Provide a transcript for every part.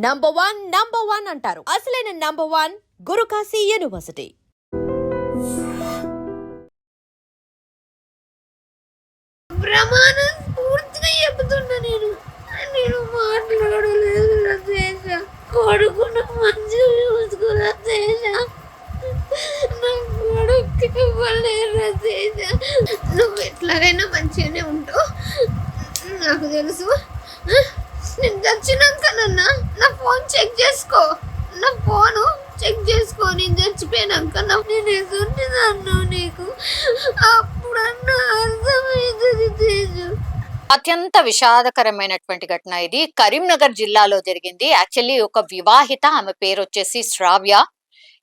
Number one అంటారు. అసలైన number one Guru Kashi university. ప్రమాణం పూర్తిగా చెబుతున్నా. నేను మాట్లాడలేదు రతేష. కొడుకును మంచిగా చూసుకురా రతేష. నా కొడుకు ఇవ్వలేదు రతేష. నువ్వు ఎట్లాగైనా మంచిగానే ఉంటావు నాకు తెలుసు. నేను చచ్చినాక నా ఫోన్ చెక్ చేసుకో. నా ఫోను చెక్ చేసుకో. నేను చచ్చిపోయినాక నేను ఎదురుదాను నీకు అప్పుడన్నా అర్థమవుతుంది తేజు. అత్యంత విషాదకరమైనటువంటి ఘటన ఇది. కరీంనగర్ జిల్లాలో జరిగింది. యాక్చువల్లీ ఒక వివాహిత, ఆమె పేరు వచ్చేసి శ్రావ్య.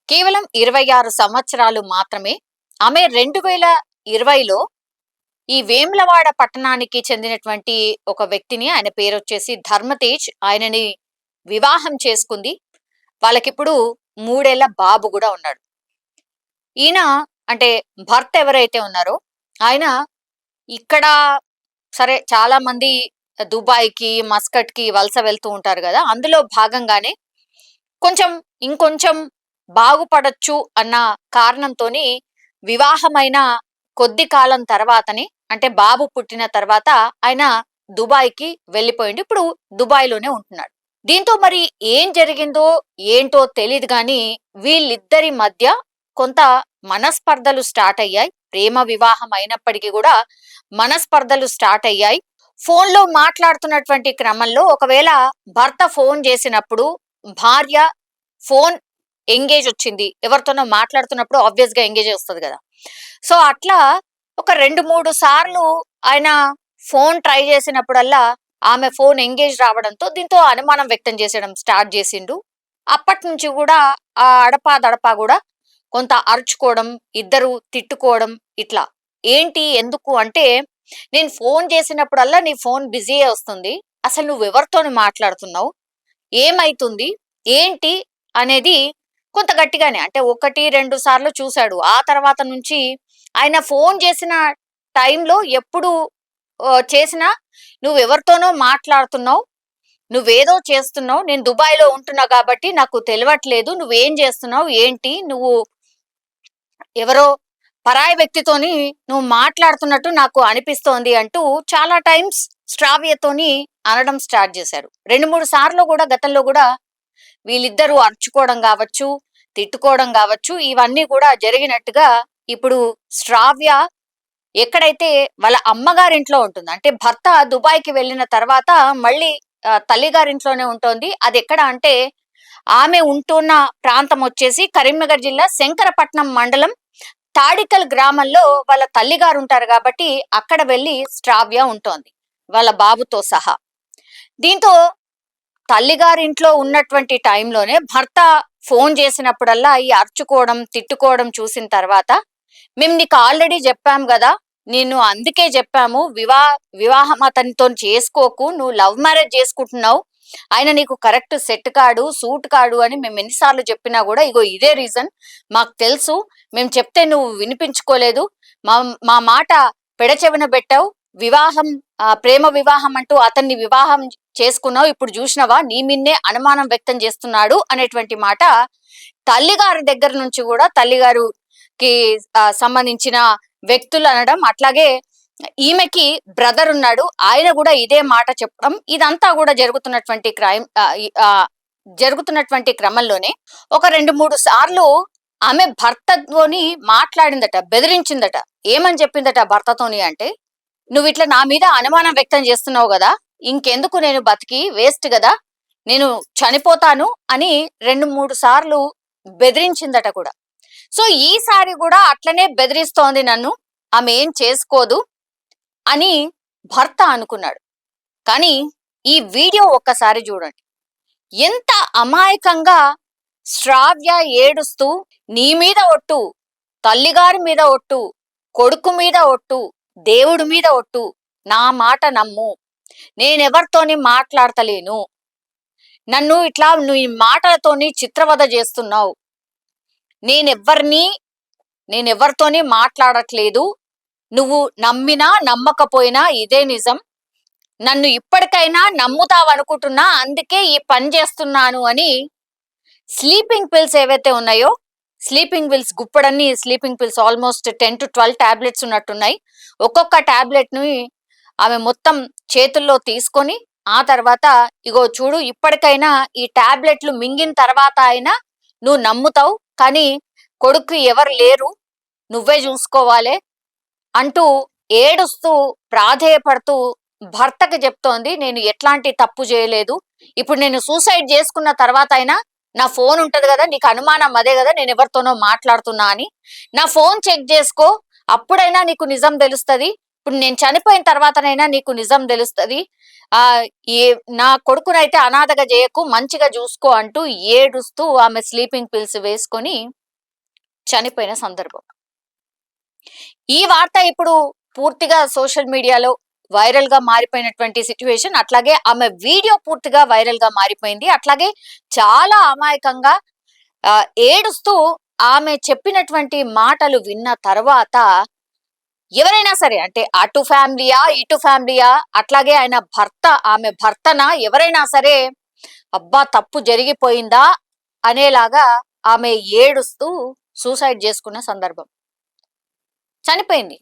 కేవలం 26 సంవత్సరాలు మాత్రమే. ఆమె 2020లో ఈ వేములవాడ పట్టణానికి చెందినటువంటి ఒక వ్యక్తిని, ఆయన పేరు వచ్చేసి ధర్మతేజ్, ఆయనని వివాహం చేసుకుంది. వాళ్ళకిప్పుడు 3 ఏళ్ల బాబు కూడా ఉన్నాడు. ఈయన అంటే భర్త ఎవరైతే ఉన్నారో ఆయన ఇక్కడ సరే చాలా మంది దుబాయ్కి, మస్కట్కి వలస వెళ్తూ ఉంటారు కదా, అందులో భాగంగానే ఇంకొంచెం బాగుపడొచ్చు అన్న కారణంతోని వివాహమైన కొద్ది కాలం తర్వాతని, అంటే బాబు పుట్టిన తర్వాత ఆయన దుబాయ్కి వెళ్ళిపోయిండు. ఇప్పుడు దుబాయ్లోనే ఉంటున్నాడు. దీంతో మరి ఏం జరిగిందో ఏంటో తెలియదు కానీ వీళ్ళిద్దరి మధ్య కొంత మనస్పర్ధలు స్టార్ట్ అయ్యాయి. ప్రేమ వివాహం అయినప్పటికీ కూడా మనస్పర్ధలు స్టార్ట్ అయ్యాయి. ఫోన్లో మాట్లాడుతున్నటువంటి క్రమంలో ఒకవేళ భర్త ఫోన్ చేసినప్పుడు భార్య ఫోన్ ఎంగేజ్ వచ్చింది, ఎవరితోనో మాట్లాడుతున్నప్పుడు ఆబ్వియస్ గా ఎంగేజ్ వస్తుంది కదా. సో అట్లా ఒక 2-3 సార్లు ఆయన ఫోన్ ట్రై చేసినప్పుడల్లా ఆమె ఫోన్ ఎంగేజ్ రావడంతో దీంతో అనుమానం వ్యక్తం చేసడం స్టార్ట్ చేసిండు. అప్పటి నుంచి కూడా ఆ అడపా కూడా కొంత అరుచుకోవడం, ఇద్దరు తిట్టుకోవడం. ఇట్లా ఏంటి ఎందుకు అంటే, నేను ఫోన్ చేసినప్పుడల్లా నీ ఫోన్ బిజీయే వస్తుంది, అసలు నువ్వు ఎవరితోని మాట్లాడుతున్నావు, ఏమైతుంది ఏంటి అనేది కొంత గట్టిగానే, అంటే 1-2 సార్లు చూశాడు. ఆ తర్వాత నుంచి ఆయన ఫోన్ చేసిన టైంలో ఎప్పుడు చేసినా నువ్వెవరితోనో మాట్లాడుతున్నావు, నువ్వేదో చేస్తున్నావు, నేను దుబాయ్లో ఉంటున్నా కాబట్టి నాకు తెలియట్లేదు, నువ్వేం చేస్తున్నావు ఏంటి, నువ్వు ఎవరో పరాయి వ్యక్తితోని నువ్వు మాట్లాడుతున్నట్టు నాకు అనిపిస్తోంది అంటూ చాలా టైమ్స్ శ్రావ్యతోని అనడం స్టార్ట్ చేశారు. 2-3 సార్లు కూడా గతంలో కూడా వీళ్ళిద్దరూ అర్చుకోవడం కావచ్చు, తిట్టుకోవడం కావచ్చు, ఇవన్నీ కూడా జరిగినట్టుగా ఇప్పుడు శ్రావ్య ఎక్కడైతే వాళ్ళ అమ్మగారింట్లో ఉంటుంది, అంటే భర్త దుబాయ్కి వెళ్ళిన తర్వాత మళ్ళీ తల్లిగారింట్లోనే ఉంటుంది. అది ఎక్కడ అంటే ఆమె ఉంటున్న ప్రాంతం వచ్చేసి కరీంనగర్ జిల్లా శంకరపట్నం మండలం తాడికల్ గ్రామంలో వాళ్ళ తల్లిగారు ఉంటారు కాబట్టి అక్కడ వెళ్ళి శ్రావ్య ఉంటోంది వాళ్ళ బాబుతో సహా. దీంతో తల్లిగారింట్లో ఉన్నటువంటి టైంలోనే భర్త ఫోన్ చేసినప్పుడల్లా ఈ అర్చుకోవడం, తిట్టుకోవడం చూసిన తర్వాత, మేము నీకు ఆల్రెడీ చెప్పాం కదా, నేను అందుకే చెప్పాము వివాహం అతనితో చేసుకోకు, నువ్వు లవ్ మ్యారేజ్ చేసుకుంటున్నావు, ఆయన నీకు కరెక్ట్ సెట్ కాడు, సూట్ కాడు అని మేము ఎన్నిసార్లు చెప్పినా కూడా ఇగో ఇదే రీజన్, మాకు తెలుసు, మేము చెప్తే నువ్వు వినిపించుకోలేదు, మా మాట పెడచెవిన పెట్టావు, ప్రేమ వివాహం అంటూ అతన్ని వివాహం చేసుకున్నావు, ఇప్పుడు చూసినవా నీ మిన్నే అనుమానం వ్యక్తం చేస్తున్నాడు అనేటువంటి మాట తల్లిగారి దగ్గర నుంచి కూడా, తల్లిగారికి సంబంధించిన వ్యక్తులు అనడం, అట్లాగే ఈమెకి బ్రదర్ ఉన్నాడు, ఆయన కూడా ఇదే మాట చెప్పడం, ఇదంతా కూడా జరుగుతున్నటువంటి క్రమంలోనే ఒక 2-3 సార్లు ఆమె భర్తతోని మాట్లాడిందట, బెదిరించిందట. ఏమని చెప్పిందట భర్తతోని అంటే, నువ్వు ఇట్లా నా మీద అనుమానం వ్యక్తం చేస్తున్నావు కదా, ఇంకెందుకు నేను బతికి వేస్ట్ కదా, నేను చనిపోతాను అని 2-3 సార్లు బెదిరించిందట కూడా. సో ఈసారి కూడా అట్లనే బెదిరిస్తోంది నన్ను, ఆమె ఏం చేసుకోదు అని భర్త అనుకున్నాడు. కానీ ఈ వీడియో ఒక్కసారి చూడండి, ఎంత అమాయకంగా శ్రావ్య ఏడుస్తూ, నీ మీద ఒట్టు, తల్లిగారి మీద ఒట్టు, కొడుకు మీద ఒట్టు, దేవుడి మీద ఒట్టు, నా మాట నమ్ము, నేనెవరితోని మాట్లాడతలేను, నన్ను ఇట్లా నువ్వు ఈ మాటలతోని చిత్రవద చేస్తున్నావు, నేనెవరితోని మాట్లాడట్లేదు, నువ్వు నమ్మినా నమ్మకపోయినా ఇదే నిజం, నన్ను ఇప్పటికైనా నమ్ముతావనుకుంటున్నా, అందుకే ఈ పని చేస్తున్నాను అని స్లీపింగ్ పిల్స్ ఏవైతే ఉన్నాయో, స్లీపింగ్ పిల్స్ గుప్పడన్ని sleeping pills almost 10 to 12 tablets ఉన్నట్టున్నాయి. ఒక్కొక్క టాబ్లెట్ ని ఆమె మొత్తం చేతుల్లో తీసుకొని ఆ తర్వాత ఇగో చూడు, ఇప్పటికైనా ఈ టాబ్లెట్లు మింగిన తర్వాత అయినా నువ్వు నమ్ముతావు, కానీ కొడుకు ఎవరు లేరు, నువ్వే చూసుకోవాలి అంటూ ఏడుస్తూ ప్రాధేయపడుతూ భర్తకి చెప్తోంది, నేను ఎట్లాంటి తప్పు చేయలేదు, ఇప్పుడు నేను సూసైడ్ చేసుకున్న తర్వాత అయినా నా ఫోన్ ఉంటది కదా, నీకు అనుమానం అదే కదా నేను ఎవరితోనో మాట్లాడుతున్నా అని, నా ఫోన్ చెక్ చేసుకో, అప్పుడైనా నీకు నిజం తెలుస్తుంది, ఇప్పుడు నేను చనిపోయిన తర్వాతనైనా నీకు నిజం తెలుస్తుంది, ఆ ఏ నా కొడుకునైతే అనాథగా చేయకు, మంచిగా చూసుకో అంటూ ఏడుస్తూ ఆమె స్లీపింగ్ పిల్స్ వేసుకొని చనిపోయిన సందర్భం. ఈ వార్త ఇప్పుడు పూర్తిగా సోషల్ మీడియాలో వైరల్ గా మారిపోయినటువంటి సిచ్యువేషన్. అట్లాగే ఆమె వీడియో పూర్తిగా వైరల్ గా మారిపోయింది. అట్లాగే చాలా అమాయకంగా ఏడుస్తూ ఆమె చెప్పినటువంటి మాటలు విన్న తర్వాత ఎవరైనా సరే, అంటే అటు ఫ్యామిలీయా ఇటు ఫ్యామిలీయా, అట్లాగే ఆయన భర్త ఆమె భర్తనా, ఎవరైనా సరే అబ్బా తప్పు జరిగిపోయిందా అనేలాగా ఆమె ఏడుస్తూ సూసైడ్ చేసుకున్న సందర్భం. చనిపోయింది.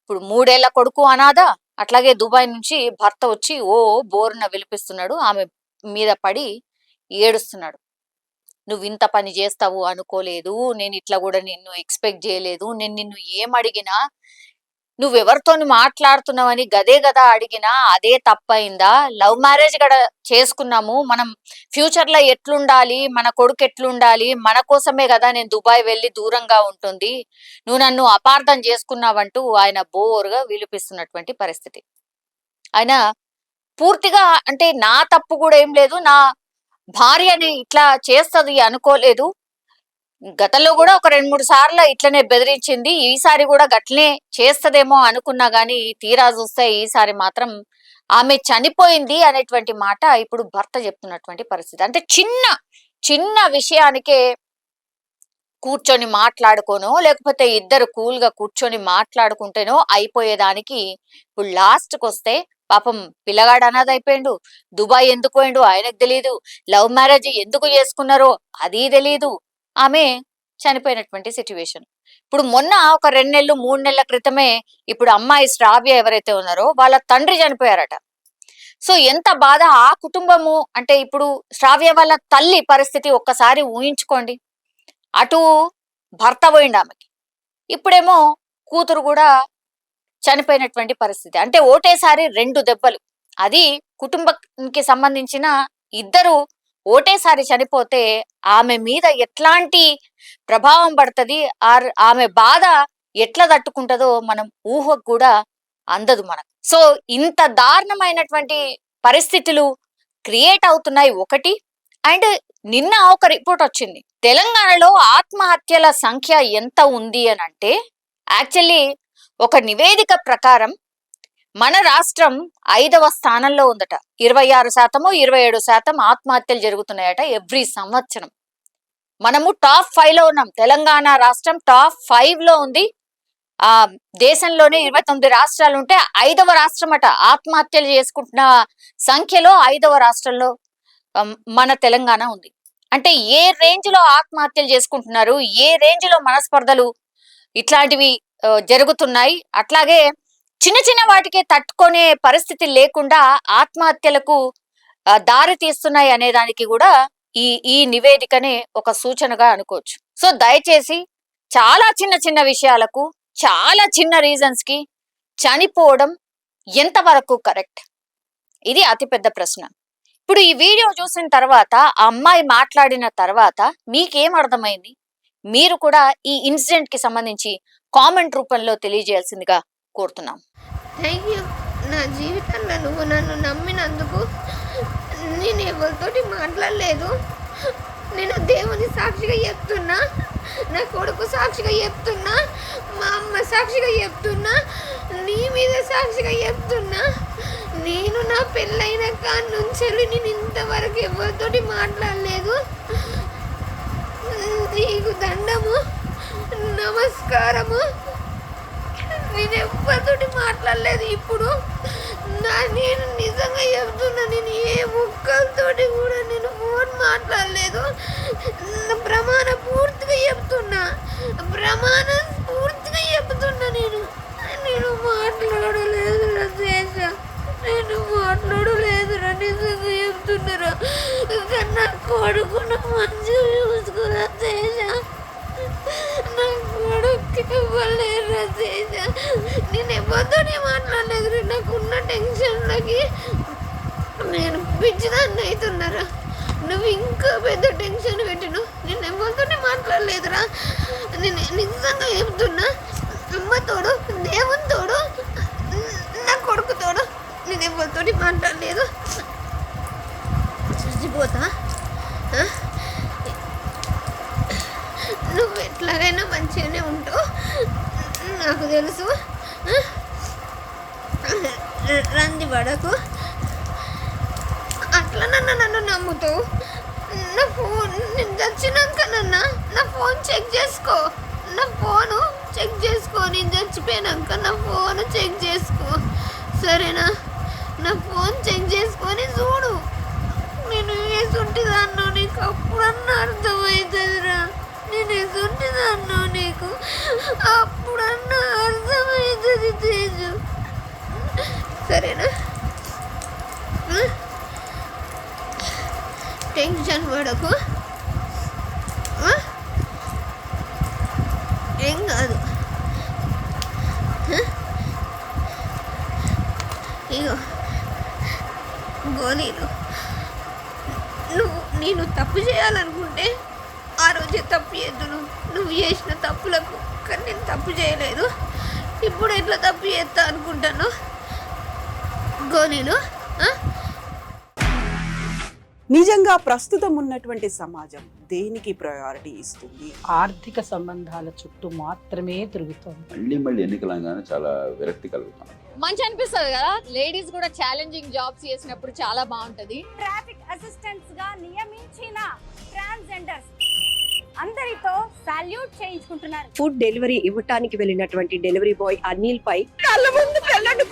ఇప్పుడు 3 ఏళ్ల కొడుకు అనాథ, అట్లాగే దుబాయ్ నుంచి భర్త వచ్చి ఓ బోరున విలిపిస్తున్నాడు, ఆమె మీద పడి ఏడుస్తున్నాడు. నువ్వు ఇంత పని చేస్తావు అనుకోలేదు, నేను ఇట్లా కూడా నిన్ను ఎక్స్పెక్ట్ చేయలేదు, నేను నిన్ను ఏమడిగినా నువ్వెవరితో మాట్లాడుతున్నావని గదే గదా అడిగినా అదే తప్పైందా, లవ్ మ్యారేజ్ కూడా చేసుకున్నాము, మనం ఫ్యూచర్ లో ఎట్లుండాలి, మన కొడుకు ఎట్లుండాలి, మన కోసమే కదా నేను దుబాయ్ వెళ్ళి దూరంగా ఉంటుంది, నువ్వు నన్ను అపార్థం చేసుకున్నావంటూ ఆయన బోరుగా విలిపిస్తున్నటువంటి పరిస్థితి. ఆయన పూర్తిగా అంటే నా తప్పు కూడా ఏం లేదు, నా భార్యని ఇట్లా చేస్తుంది అనుకోలేదు, గతంలో కూడా ఒక 2-3 సార్లు ఇట్లనే బెదిరించింది, ఈసారి కూడా గట్లనే చేస్తదేమో అనుకున్నా గానీ తీరా చూస్తే ఈసారి మాత్రం ఆమె చనిపోయింది అనేటువంటి మాట ఇప్పుడు భర్త చెప్తున్నటువంటి పరిస్థితి. అంటే చిన్న చిన్న విషయానికే కూర్చొని మాట్లాడుకోనో, లేకపోతే ఇద్దరు కూల్ గా కూర్చొని మాట్లాడుకుంటేనో అయిపోయేదానికి ఇప్పుడు లాస్ట్కి వస్తే పాపం పిల్లగాడు అనాథ అయిపోయిండు, దుబాయ్ ఎందుకు పోయిండు ఆయనకు తెలీదు, లవ్ మ్యారేజ్ ఎందుకు చేసుకున్నారో అది తెలీదు, ఆమె చనిపోయినటువంటి సిచ్యువేషన్. ఇప్పుడు మొన్న ఒక 2 నెలలు 3 నెలల క్రితమే ఇప్పుడు అమ్మాయి శ్రావ్య ఎవరైతే ఉన్నారో వాళ్ళ తండ్రి చనిపోయారట. సో ఎంత బాధ ఆ కుటుంబము, అంటే ఇప్పుడు శ్రావ్య వాళ్ళ తల్లి పరిస్థితి ఒక్కసారి ఊహించుకోండి. అటు భర్త పోయిండు ఆమెకి, ఇప్పుడేమో కూతురు కూడా చనిపోయినటువంటి పరిస్థితి. అంటే ఓటేసారి 2 దెబ్బలు, అది కుటుంబానికి సంబంధించిన ఇద్దరు ఓటేసారి చనిపోతే ఆమె మీద ఎట్లాంటి ప్రభావం పడుతుంది, ఆమె బాధ ఎట్లా తట్టుకుంటుందో మనం ఊహకు కూడా అందదు మనకు. సో ఇంత దారుణమైనటువంటి పరిస్థితులు క్రియేట్ అవుతున్నాయి ఒకటి. అండ్ నిన్న ఒక రిపోర్ట్ వచ్చింది, తెలంగాణలో ఆత్మహత్యల సంఖ్య ఎంత ఉంది అని అంటే, యాక్చువల్లీ ఒక నివేదిక ప్రకారం మన రాష్ట్రం 5వ స్థానంలో ఉందట. 26% 27% ఆత్మహత్యలు జరుగుతున్నాయట ఎవ్రీ సంవత్సరం. మనము టాప్ 5 లో ఉన్నాం, తెలంగాణ రాష్ట్రం టాప్ 5 లో ఉంది. దేశంలోనే 29 రాష్ట్రాలు ఉంటే 5వ రాష్ట్రం అట ఆత్మహత్యలు చేసుకుంటున్న సంఖ్యలో 5వ రాష్ట్రంలో మన తెలంగాణ ఉంది. అంటే ఏ రేంజ్ లో ఆత్మహత్యలు చేసుకుంటున్నారు, ఏ రేంజ్ లో మనస్పర్ధలు ఇట్లాంటివి జరుగుతున్నాయి, అట్లాగే చిన్న చిన్న వాటికే తట్టుకునే పరిస్థితి లేకుండా ఆత్మహత్యలకు దారి తీస్తున్నాయి అనే దానికి కూడా ఈ నివేదికనే ఒక సూచనగా అనుకోవచ్చు. సో దయచేసి చాలా చిన్న చిన్న విషయాలకు, చాలా చిన్న రీజన్స్ కి చనిపోవడం ఎంతవరకు కరెక్ట్, ఇది అతిపెద్ద ప్రశ్న. ఇప్పుడు ఈ వీడియో చూసిన తర్వాత ఆ అమ్మాయి మాట్లాడిన తర్వాత మీకేం అర్థమైంది, మీరు కూడా ఈ ఇన్సిడెంట్ కి సంబంధించి కామెంట్ రూపంలో తెలియజేయాల్సిందిగా కోరుతున్నాం. Thank you. నా జీవితంలో నువ్వు నన్ను నమ్మినందుకు. నేను ఎవరితోటి మాట్లాడలేదు, నేను దేవుని సాక్షిగా చెప్తున్నా, నా కొడుకు సాక్షిగా చెప్తున్నా, మా అమ్మ సాక్షిగా చెప్తున్నా, నీ మీద సాక్షిగా చెప్తున్నా, నేను నా పెళ్ళైన కాడ నుంచి నేను ఇంతవరకు ఎవరితోటి మాట్లాడలేదు. నీకు దండము, నమస్కారము. నేను ఎవరితోటి మాట్లాడలేదు. ఇప్పుడు నేను నిజంగా చెప్తున్నా, నేను ఏ ఒక్కరితోటి కూడా నేను ఫోన్ మాట్లాడలేదు. ప్రమాణ పూర్తిగా చెప్తున్నా, ప్రమాణ పూర్తిగా చెప్తున్నా, నేను మాట్లాడలేదు రజేష, నేను మాట్లాడలేదురా, నిజంగా చెప్తున్నారా. నా కొడుకును మంచిగా చూసుకోరా రజేష, నా కొడుకు ఇవ్వలేదు రజేష. నేను ఎవరితోనే మాట్లాడలేదు. నాకున్న టెన్షన్లకి నేను పిచ్చిదాన్ని అవుతున్నారా. నువ్వు ఇంకా పెద్ద టెన్షన్ పెట్టిను. నేను ఎవరితోనే మాట్లాడలేదురా, నేను నిజంగా చెప్తున్నా. అమ్మ తోడు, దేవుని తోడు, నా కొడుకు తోడు, నేను ఎవరితోటి మాట్లాడలేదు. చూసిపోతా. నువ్వు ఎట్లాగైనా మంచిగానే ఉంటావు, నాకు తెలుసు. రంది పడకు, అట్లా నన్ను నమ్ముతావు. నా ఫోన్ నేను చచ్చినాక నా ఫోన్ చెక్ చేసుకో, నా ఫోను చెక్ చేసుకో. నేను చచ్చిపోయాక నా ఫోన్ చెక్ చేసుకో, సరేనా? నా ఫోన్ చెక్ చేసుకొని చూడు. నేను వేసుంటిదాన్నో నీకు అప్పుడన్నా అర్థమవుతుందిరా. నేను వేసుంటిదాన్నో నీకు అప్పుడన్నా అర్థమవుతుంది తేజు, సరేనా? టెన్షన్ పడకు, ఏం కాదు. ఇగో గోళీలు. నేను తప్పు చేయాలనుకుంటే ఆ రోజే తప్పు చేద్దును, నువ్వు చేసిన తప్పులకు. కానీ నేను తప్పు చేయలేదు. ఇప్పుడు ఎట్లా తప్పు చేస్తా అనుకుంటాను గోళీలు. నిజంగా ప్రస్తుతం ఉన్నటువంటి సమాజం దేనికి ప్రయారిటీ ఇస్తుంది? ఆర్థిక సంబంధాల చుట్టూ మాత్రమే తిరుగుతోంది. మళ్ళీ ఎన్నికలంగానే చాలా విరక్తి కలుగుతాం. మంచి అనిపిస్తుంది కదా, లేడీస్ కూడా ఛాలెంజింగ్ జాబ్స్ చేసినప్పుడు చాలా బాగుంటది. ట్రాఫిక్ అసిస్టెంట్స్ గా నియమించిన ట్రాన్స్జెండర్స్ అందరితో సాల్యూట్ చేయించుకుంటున్నారు. ఫుడ్ డెలివరీ ఇవ్వటానికి వెళ్ళినటువంటి డెలివరీ బాయ్ అనిల్ పై కళ్ళ ముందు పెళ్ళండి